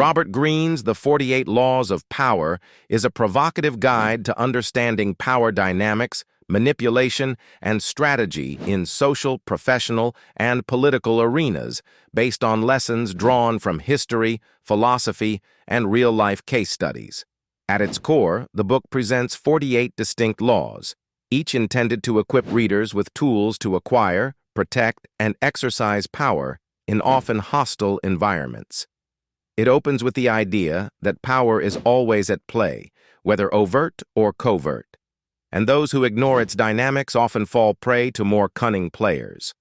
Robert Greene's The 48 Laws of Power is a provocative guide to understanding power dynamics, manipulation, and strategy in social, professional, and political arenas based on lessons drawn from history, philosophy, and real-life case studies. At its core, the book presents 48 distinct laws, each intended to equip readers with tools to acquire, protect, and exercise power in often hostile environments. It opens with the idea that power is always at play, whether overt or covert, and those who ignore its dynamics often fall prey to more cunning players.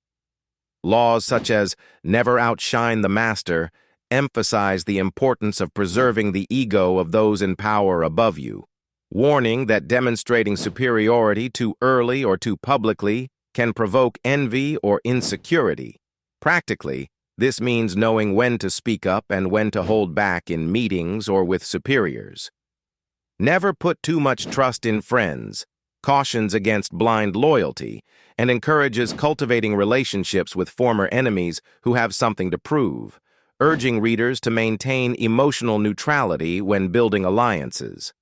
Laws such as never outshine the master emphasize the importance of preserving the ego of those in power above you, warning that demonstrating superiority too early or too publicly can provoke envy or insecurity. Practically, this means knowing when to speak up and when to hold back in meetings or with superiors. Never put too much trust in friends, cautions against blind loyalty, and encourages cultivating relationships with former enemies who have something to prove, urging readers to maintain emotional neutrality when building alliances.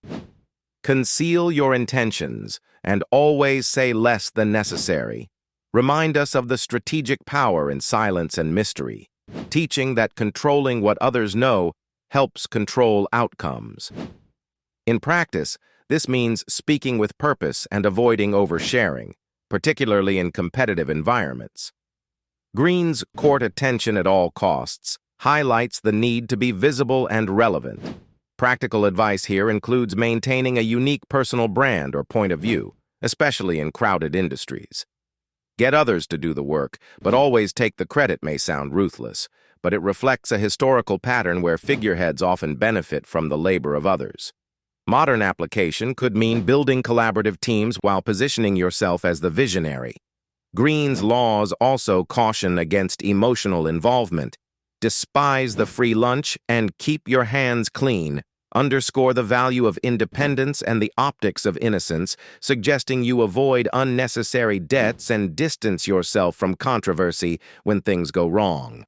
Conceal your intentions and always say less than necessary. Remind us of the strategic power in silence and mystery, teaching that controlling what others know helps control outcomes. In practice, this means speaking with purpose and avoiding oversharing, particularly in competitive environments. Greene's court attention at all costs highlights the need to be visible and relevant. Practical advice here includes maintaining a unique personal brand or point of view, especially in crowded industries. Get others to do the work, but always take the credit may sound ruthless, but it reflects a historical pattern where figureheads often benefit from the labor of others. Modern application could mean building collaborative teams while positioning yourself as the visionary. Greene's laws also caution against emotional involvement. Despise the free lunch and keep your hands clean. Underscore the value of independence and the optics of innocence, suggesting you avoid unnecessary debts and distance yourself from controversy when things go wrong.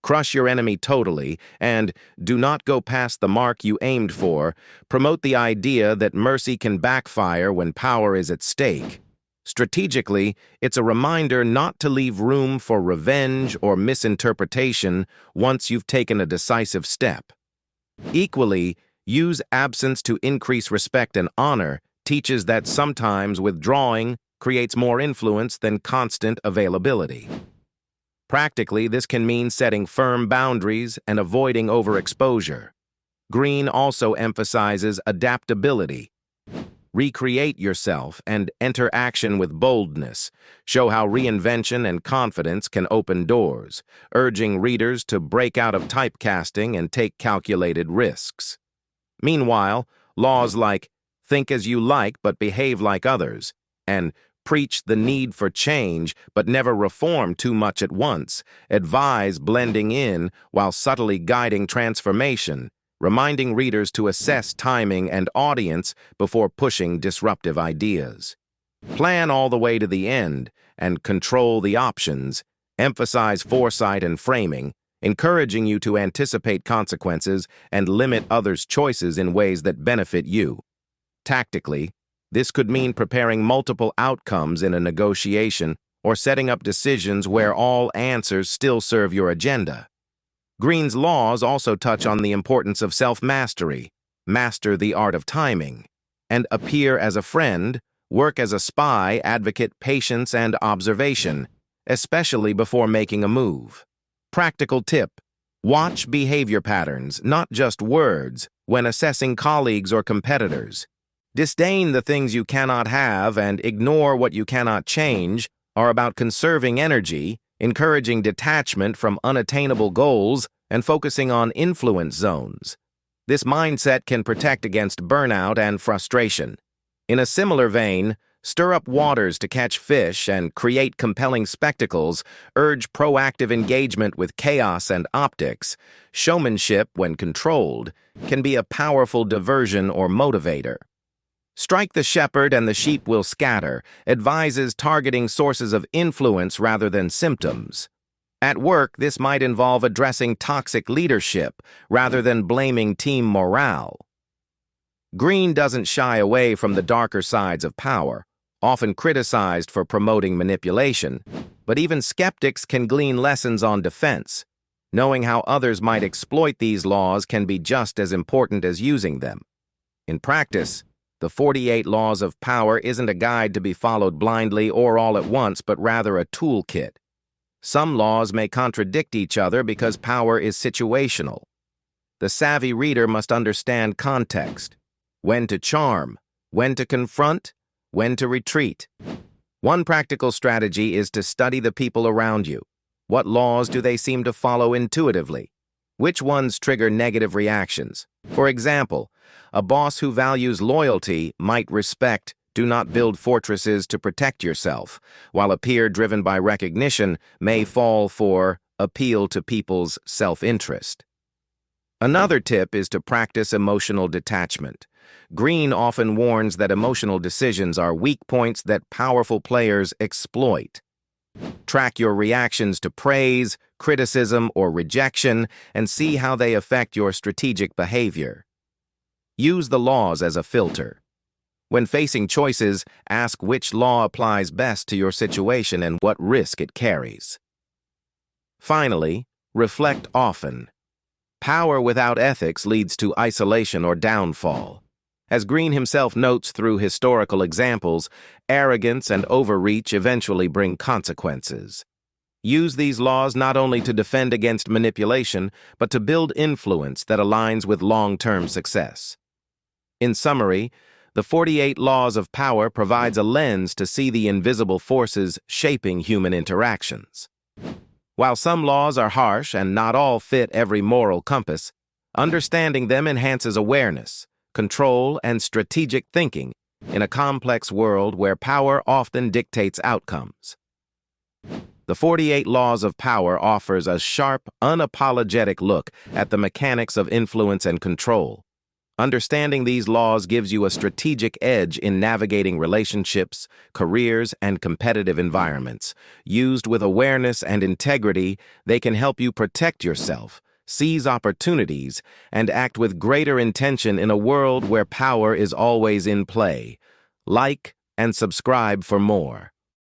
Crush your enemy totally, and do not go past the mark you aimed for. Promote the idea that mercy can backfire when power is at stake. Strategically, it's a reminder not to leave room for revenge or misinterpretation once you've taken a decisive step. Equally, use absence to increase respect and honor teaches that sometimes withdrawing creates more influence than constant availability. Practically, this can mean setting firm boundaries and avoiding overexposure. Greene also emphasizes adaptability. Recreate yourself and enter action with boldness. Show how reinvention and confidence can open doors, urging readers to break out of typecasting and take calculated risks. Meanwhile, laws like think as you like but behave like others and preach the need for change but never reform too much at once advise blending in while subtly guiding transformation, reminding readers to assess timing and audience before pushing disruptive ideas. Plan all the way to the end and control the options, emphasize foresight and framing, encouraging you to anticipate consequences and limit others' choices in ways that benefit you. Tactically, this could mean preparing multiple outcomes in a negotiation or setting up decisions where all answers still serve your agenda. Greene's laws also touch on the importance of self-mastery, master the art of timing, and appear as a friend, work as a spy, advocate patience and observation, especially before making a move. Practical tip: watch behavior patterns, not just words, when assessing colleagues or competitors. Disdain the things you cannot have and ignore what you cannot change are about conserving energy, encouraging detachment from unattainable goals, and focusing on influence zones. This mindset can protect against burnout and frustration. In a similar vein, stir up waters to catch fish and create compelling spectacles, urge proactive engagement with chaos and optics. Showmanship, when controlled, can be a powerful diversion or motivator. Strike the shepherd and the sheep will scatter advises targeting sources of influence rather than symptoms. At work, this might involve addressing toxic leadership rather than blaming team morale. Greene doesn't shy away from the darker sides of power, often criticized for promoting manipulation, but even skeptics can glean lessons on defense. Knowing how others might exploit these laws can be just as important as using them. In practice, the 48 Laws of Power isn't a guide to be followed blindly or all at once, but rather a toolkit. Some laws may contradict each other because power is situational. The savvy reader must understand context, when to charm, when to confront, when to retreat. One practical strategy is to study the people around you. What laws do they seem to follow intuitively? Which ones trigger negative reactions? For example, a boss who values loyalty might respect "do not build fortresses to protect yourself," while a peer driven by recognition may fall for "appeal to people's self-interest." Another tip is to practice emotional detachment. Greene often warns that emotional decisions are weak points that powerful players exploit. Track your reactions to praise, criticism, or rejection and see how they affect your strategic behavior. Use the laws as a filter. When facing choices, ask which law applies best to your situation and what risk it carries. Finally, reflect often. Power without ethics leads to isolation or downfall. As Greene himself notes through historical examples, arrogance and overreach eventually bring consequences. Use these laws not only to defend against manipulation, but to build influence that aligns with long-term success. In summary, the 48 Laws of Power provides a lens to see the invisible forces shaping human interactions. While some laws are harsh and not all fit every moral compass, understanding them enhances awareness, control, and strategic thinking in a complex world where power often dictates outcomes. The 48 Laws of Power offers a sharp, unapologetic look at the mechanics of influence and control. Understanding these laws gives you a strategic edge in navigating relationships, careers, and competitive environments. Used with awareness and integrity, they can help you protect yourself, seize opportunities, and act with greater intention in a world where power is always in play. Like and subscribe for more.